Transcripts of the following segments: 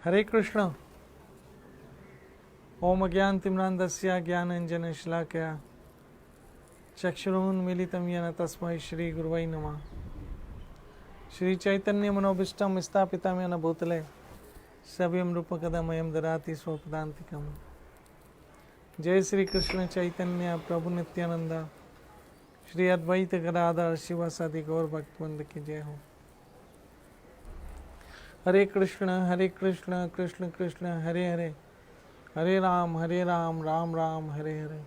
हरे कृष्ण। ओम अज्ञानतिम्रान्धस्य ज्ञानाञ्जनशलाकया चक्षुरुन्मीलितं येन तस्मै श्रीगुरुवै नमः। श्री चैतन्य मनोभीष्टं स्थापितं येन भूतले सभयं रूपकदमयं ददाति स्वपदान्तिकम्। जय श्री कृष्ण चैतन्य प्रभु नित्यानंद श्री अद्वैत गदाधर शिवासादि गौर भक्तवृंद की जय हो। हरे कृष्ण कृष्ण कृष्ण हरे हरे, हरे राम राम राम हरे हरे।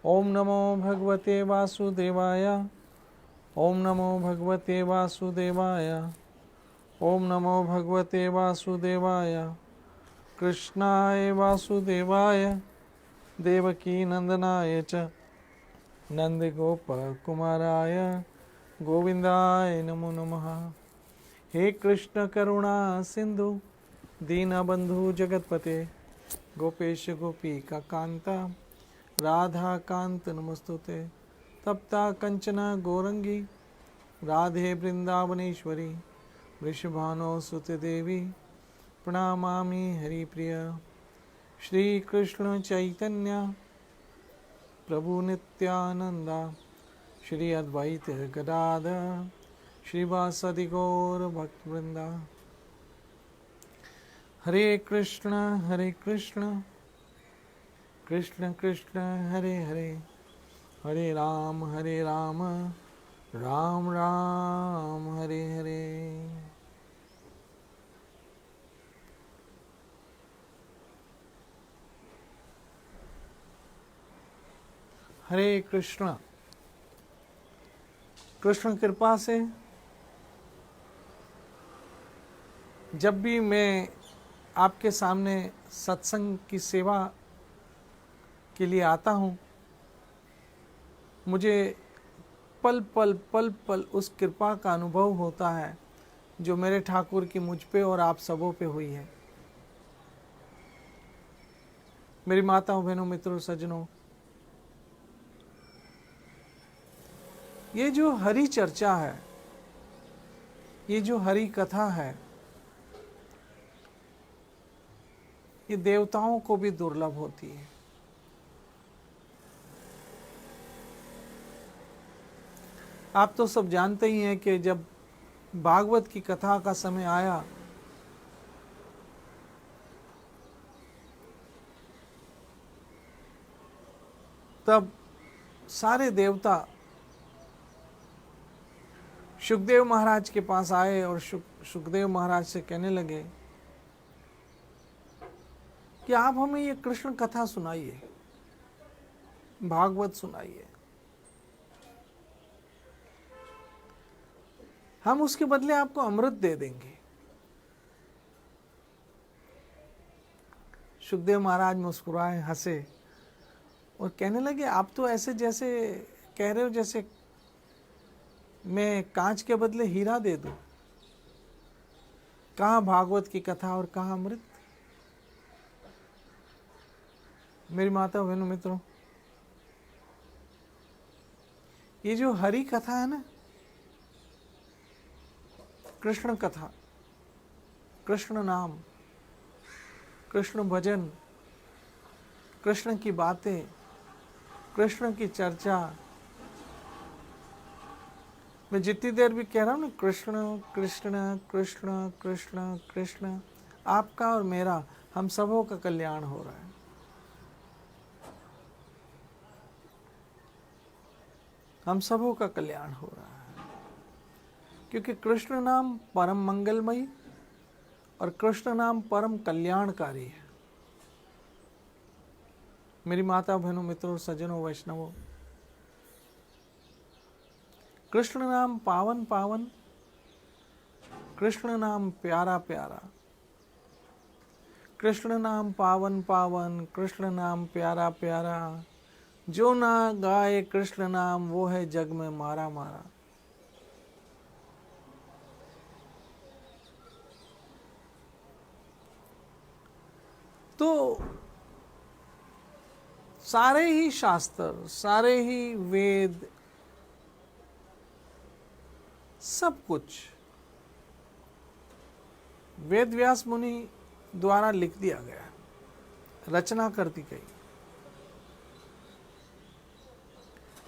ओम नमो भगवते वासुदेवाय, ओम नमो भगवते वासुदेवाय, ओम नमो भगवते वासुदेवाय। कृष्णाय वासुदेवाय देवकी नंदनाय च नंदगोप कुमाराय गोविंदाय नमो नमः। हे कृष्ण करुणा सिंधु दीनबंधु जगतपते गोपेश गोपिका कांता राधा कांत नमस्तुते। तप्ता कंचना गौरंगी राधे वृंदावनेश्वरी वृषभानो सुते देवी प्रणमामि हरिप्रिय। श्री कृष्ण चैतन्य प्रभु नित्यानंदा श्री अद्वैत गदाधर श्रीवासदि गौर भक्तवृंदा। हरे कृष्ण कृष्ण कृष्ण हरे हरे, हरे राम राम राम हरे हरे। हरे कृष्ण। कृष्ण कृपा से जब भी मैं आपके सामने सत्संग की सेवा के लिए आता हूँ, मुझे पल पल उस कृपा का अनुभव होता है जो मेरे ठाकुर की मुझ पे और आप सबों पे हुई है। मेरी माताओं, बहनों, मित्रों, सज्जनों, ये जो हरि चर्चा है, ये जो हरि कथा है, ये देवताओं को भी दुर्लभ होती है। आप तो सब जानते ही हैं कि जब भागवत की कथा का समय आया तब सारे देवता सुखदेव महाराज के पास आए और सुखदेव महाराज से कहने लगे कि आप हमें ये कृष्ण कथा सुनाइए, भागवत सुनाइए, हम उसके बदले आपको अमृत दे देंगे। सुखदेव महाराज मुस्कुराए, हंसे और कहने लगे, आप तो ऐसे जैसे कह रहे हो जैसे मैं कांच के बदले हीरा दे दूं। कहाँ भागवत की कथा और कहाँ अमृत। मेरी माता, बहनों, मित्रों, ये जो हरि कथा है ना, कृष्ण कथा, कृष्ण नाम, कृष्ण भजन, कृष्ण की बातें, कृष्ण की चर्चा, मैं जितनी देर भी कह रहा हूं ना कृष्ण कृष्ण कृष्ण कृष्ण कृष्ण, आपका और मेरा, हम सबों का कल्याण हो रहा है। हम सबों का कल्याण हो रहा है, क्योंकि कृष्ण नाम परम मंगलमयी और कृष्ण नाम परम कल्याणकारी है। मेरी माता, बहनों, मित्रों, सज्जनों, वैष्णवों, कृष्ण नाम पावन पावन, कृष्ण नाम प्यारा प्यारा, कृष्ण नाम पावन पावन, कृष्ण नाम प्यारा प्यारा, जो ना गाए कृष्ण नाम वो है जग में मारा मारा। तो सारे ही शास्त्र, सारे ही वेद, सब कुछ वेद व्यास मुनि द्वारा लिख दिया गया, रचना कर दी गई।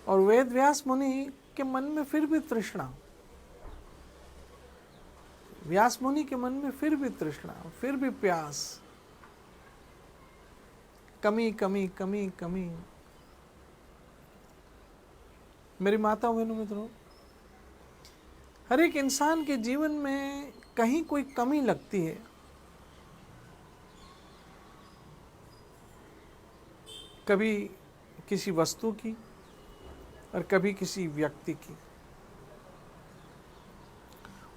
और वेद व्यास मुनि के मन में फिर भी तृष्णा, व्यास मुनि के मन में फिर भी तृष्णा, फिर भी प्यास, कमी कमी कमी कमी। मेरी माता बहनों मित्रों, हर एक इंसान के जीवन में कहीं कोई कमी लगती है। कभी किसी वस्तु की और कभी किसी व्यक्ति की।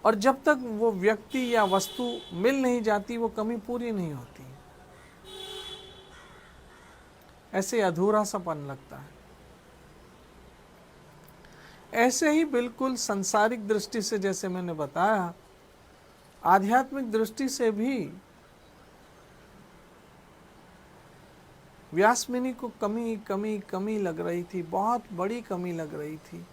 और जब तक वो व्यक्ति या वस्तु मिल नहीं जाती, वो कमी पूरी नहीं होती, ऐसे अधूरा सापन लगता है। ऐसे ही बिल्कुल सांसारिक दृष्टि से, जैसे मैंने बताया, आध्यात्मिक दृष्टि से भी व्यास मुनि को कमी कमी कमी लग रही थी, बहुत बड़ी कमी लग रही थी।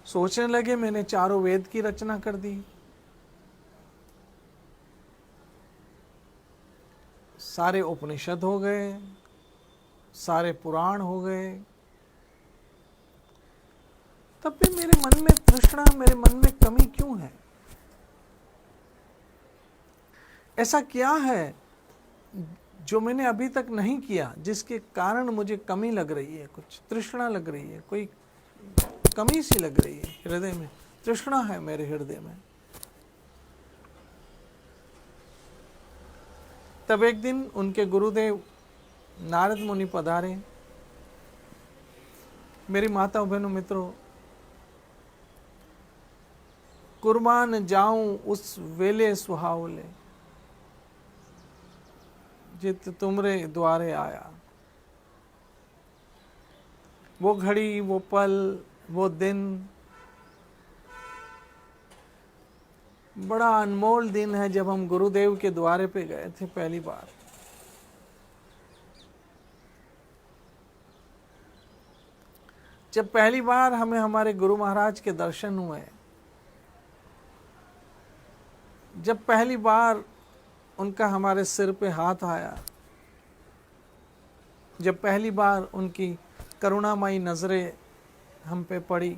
सोचने लगे, मैंने चारों वेद की रचना कर दी, सारे उपनिषद हो गए, सारे पुराण हो गए, तब भी मेरे मन में तृष्णा, मेरे मन में कमी क्यों है? ऐसा क्या है जो मैंने अभी तक नहीं किया, जिसके कारण मुझे कमी लग रही है, कुछ तृष्णा लग रही है, कोई कमी सी लग रही है हृदय में, तृष्णा है मेरे हृदय में। तब एक दिन उनके गुरुदेव नारद मुनि पधारे। मेरी माता बहनों मित्रों, कुर्बान जाऊं उस वेले सुहावले, जित तुमरे द्वारे आया। वो घड़ी, वो पल, वो दिन बड़ा अनमोल दिन है, जब हम गुरुदेव के द्वारे पे गए थे पहली बार। जब पहली बार हमें हमारे गुरु महाराज के दर्शन हुए, जब पहली बार उनका हमारे सिर पे हाथ आया, जब पहली बार उनकी करुणामयी नजरें हम पे पड़ी,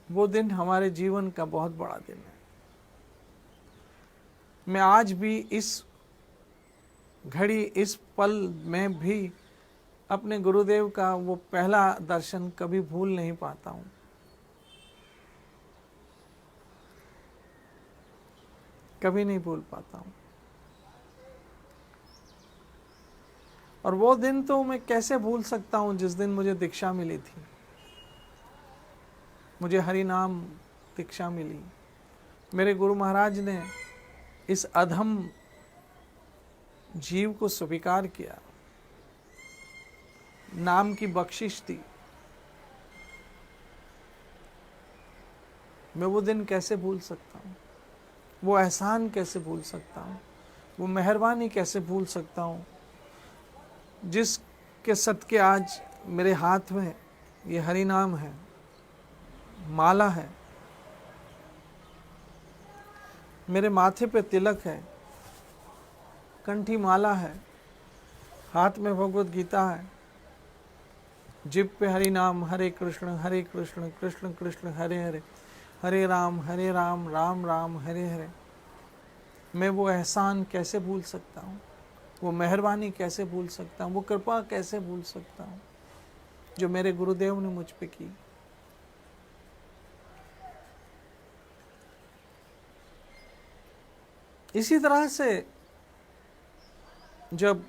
वो दिन हमारे जीवन का बहुत बड़ा दिन है। मैं आज भी इस घड़ी, इस पल में भी अपने गुरुदेव का वो पहला दर्शन कभी भूल नहीं पाता हूँ। कभी नहीं भूल पाता हूँ। और वो दिन तो मैं कैसे भूल सकता हूँ, जिस दिन मुझे दीक्षा मिली थी, मुझे हरि नाम दीक्षा मिली। मेरे गुरु महाराज ने इस अधम जीव को स्वीकार किया, नाम की बख्शिश दी। मैं वो दिन कैसे भूल सकता हूँ? वो एहसान कैसे भूल सकता हूँ? वो मेहरबानी कैसे भूल सकता हूँ, जिसके सदके आज मेरे हाथ में ये हरि नाम है, माला है, मेरे माथे पे तिलक है, कंठी माला है, हाथ में भगवत गीता है, जिभ पे हरि नाम, हरे कृष्ण कृष्ण कृष्ण हरे हरे, हरे राम राम राम हरे हरे। मैं वो एहसान कैसे भूल सकता हूँ? वो मेहरबानी कैसे भूल सकता हूँ? वो कृपा कैसे भूल सकता हूँ जो मेरे गुरुदेव ने मुझ पे की? इसी तरह से जब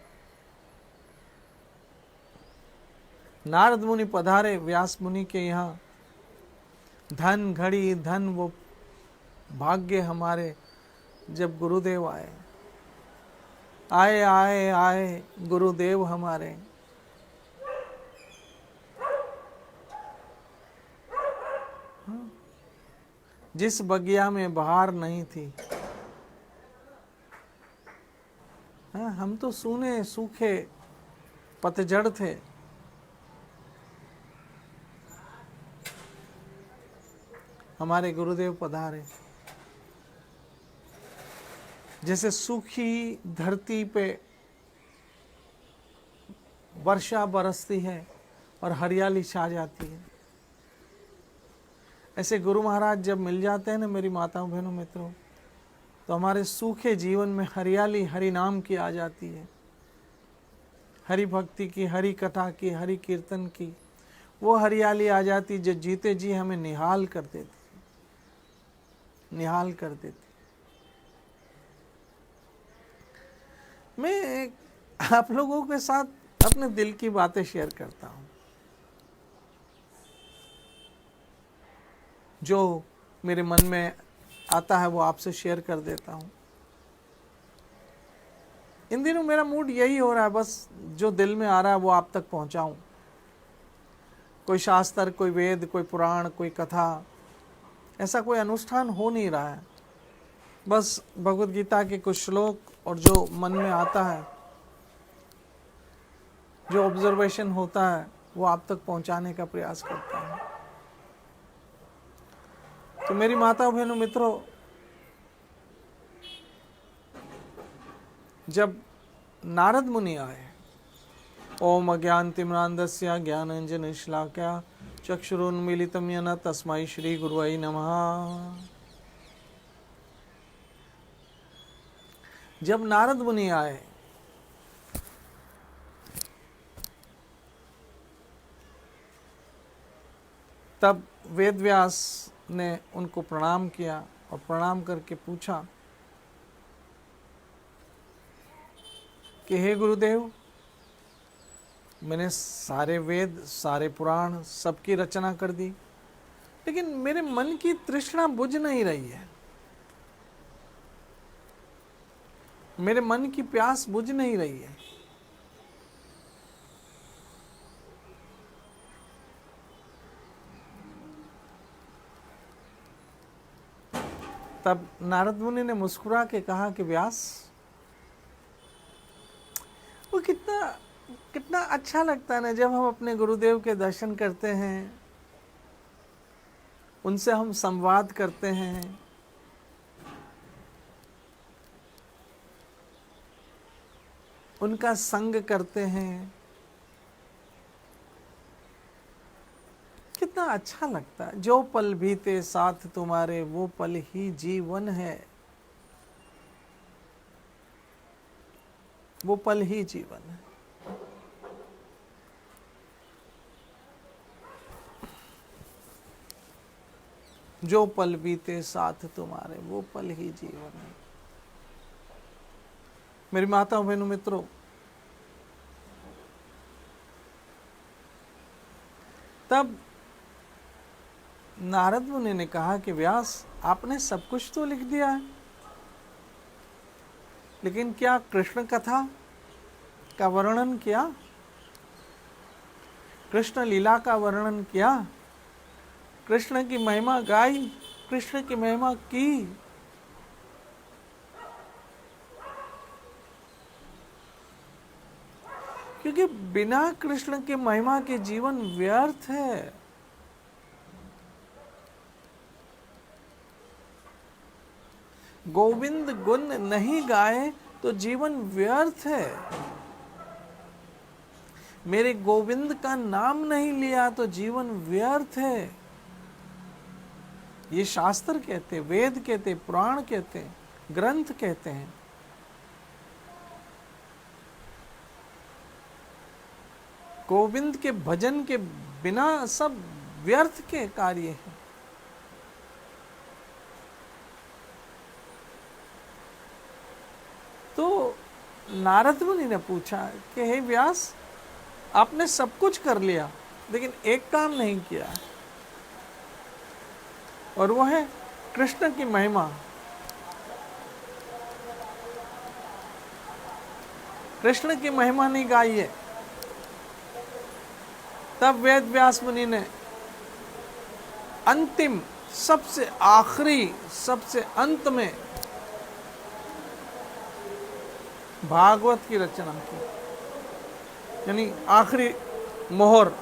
नारद मुनि पधारे व्यास मुनि के यहाँ, धन घड़ी धन वो भाग्य हमारे, जब गुरुदेव आए आए आए आए गुरुदेव हमारे। जिस बगिया में बहार नहीं थी, हाँ, हम तो सूने सूखे पतझड़ थे, हमारे गुरुदेव पधारे। जैसे सूखी धरती पे वर्षा बरसती है और हरियाली छा जाती है, ऐसे गुरु महाराज जब मिल जाते हैं ना मेरी माताओं बहनों मित्रों, तो हमारे सूखे जीवन में हरियाली हरि नाम की आ जाती है, हरि भक्ति की, हरि कथा की, हरि कीर्तन की। वो हरियाली आ जाती जो जीते जी हमें निहाल कर देती, निहाल कर देती। मैं आप लोगों के साथ अपने दिल की बातें शेयर करता हूं, जो मेरे मन में आता है वो आपसे शेयर कर देता हूं। इन दिनों मेरा मूड यही हो रहा है, बस जो दिल में आ रहा है वो आप तक पहुंचाऊं। कोई शास्त्र, कोई वेद, कोई पुराण, कोई कथा, ऐसा कोई अनुष्ठान हो नहीं रहा है। बस भगवत गीता के कुछ श्लोक और जो मन में आता है, जो ऑब्जर्वेशन होता है, वो आप तक पहुंचाने का प्रयास करता हूं। तो मेरी माताओं बहनों मित्रों, जब नारद मुनि आए, ओम अज्ञानतिमिरान्धस्य ज्ञानाञ्जनशलाकया चक्षुरुन्मीलितं येन तस्मै श्री गुरुवे नमः। जब नारद मुनि आए, तब वेदव्यास ने उनको प्रणाम किया और प्रणाम करके पूछा कि हे गुरुदेव, मैंने सारे वेद, सारे पुराण, सबकी रचना कर दी, लेकिन मेरे मन की तृष्णा बुझ नहीं रही है, मेरे मन की प्यास बुझ नहीं रही है। तब नारद मुनि ने मुस्कुरा के कहा कि व्यास, वो कितना अच्छा लगता है ना जब हम अपने गुरुदेव के दर्शन करते हैं, उनसे हम संवाद करते हैं, उनका संग करते हैं, कितना अच्छा लगता है। जो पल बीते साथ तुम्हारे वो पल ही जीवन है, वो पल ही जीवन है। जो पल बीते साथ तुम्हारे वो पल ही जीवन है। मेरी माताओं बहनों मित्रों, तब नारद मुनि ने कहा कि व्यास, आपने सब कुछ तो लिख दिया है, लेकिन क्या कृष्ण कथा का वर्णन किया? कृष्ण लीला का वर्णन किया? कृष्ण की महिमा गाई? कृष्ण की महिमा की? क्योंकि बिना कृष्ण की महिमा के जीवन व्यर्थ है। गोविंद गुण नहीं गाए तो जीवन व्यर्थ है। मेरे गोविंद का नाम नहीं लिया तो जीवन व्यर्थ है। ये शास्त्र कहते, वेद कहते, पुराण कहते, ग्रंथ कहते हैं। गोविंद के भजन के बिना सब व्यर्थ के कार्य हैं। तो नारद मुनि ने पूछा कि हे व्यास, आपने सब कुछ कर लिया लेकिन एक काम नहीं किया, और वो है कृष्ण की महिमा। कृष्ण की महिमा नहीं गाई है। तब वेद व्यास मुनि ने अंतिम, सबसे आखिरी, सबसे अंत में भागवत की रचना की, यानी आखिरी मोहर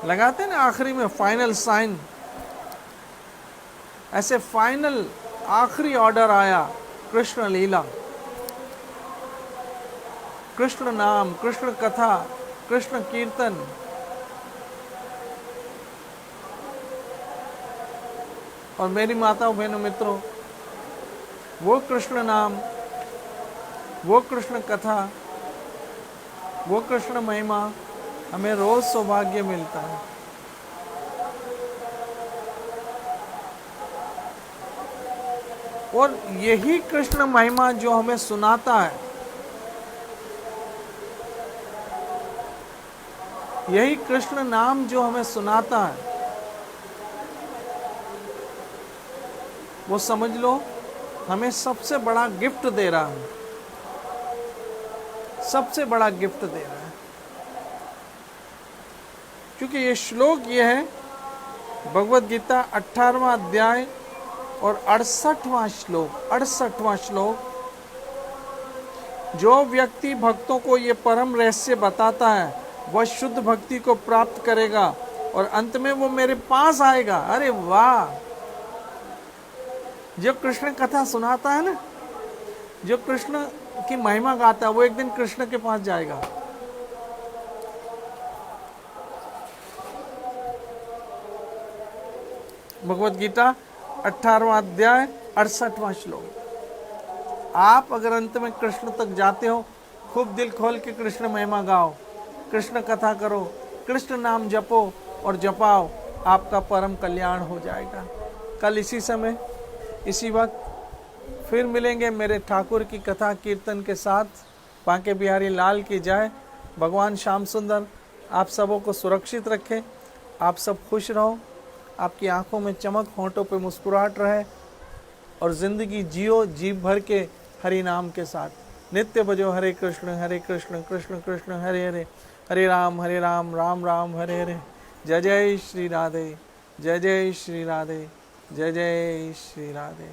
लगाते हैं ना आखिरी में, फाइनल साइन, ऐसे फाइनल आखिरी ऑर्डर आया कृष्ण लीला, कृष्ण नाम, कृष्ण कथा, कृष्ण कीर्तन। और मेरी माताओं बहनों मित्रों, वो कृष्ण नाम, वो कृष्ण कथा, वो कृष्ण महिमा हमें रोज सौभाग्य मिलता है। और यही कृष्ण महिमा जो हमें सुनाता है, यही कृष्ण नाम जो हमें सुनाता है, वो समझ लो हमें सबसे बड़ा गिफ्ट दे रहा है, सबसे बड़ा गिफ्ट दे रहा है। क्योंकि ये श्लोक ये है भगवत गीता 18वां अध्याय और 68वां श्लोक, 68वां श्लोक, जो व्यक्ति भक्तों को ये परम रहस्य बताता है वह शुद्ध भक्ति को प्राप्त करेगा और अंत में वो मेरे पास आएगा। अरे वाह! जो कृष्ण कथा सुनाता है ना, जो कृष्ण की महिमा गाता है, वो एक दिन कृष्ण के पास जाएगा। भगवत गीता 18वां अध्याय 68वां श्लोक। आप अगर अंत में कृष्ण तक जाते हो, खूब दिल खोल के कृष्ण महिमा गाओ, कृष्ण कथा करो, कृष्ण नाम जपो और जपाओ, आपका परम कल्याण हो जाएगा। कल इसी समय इसी वक्त फिर मिलेंगे मेरे ठाकुर की कथा कीर्तन के साथ। बांके बिहारी लाल की जय। भगवान श्याम सुंदर आप सबों को सुरक्षित रखें, आप सब खुश रहो, आपकी आंखों में चमक, होंठों पे मुस्कुराहट रहे और ज़िंदगी जियो जीभ भर के हरि नाम के साथ। नित्य बजो हरे कृष्ण कृष्ण कृष्ण हरे हरे, हरे राम राम राम हरे हरे। जय जय श्री राधे, जय जय श्री राधे, जय जय श्री राधे।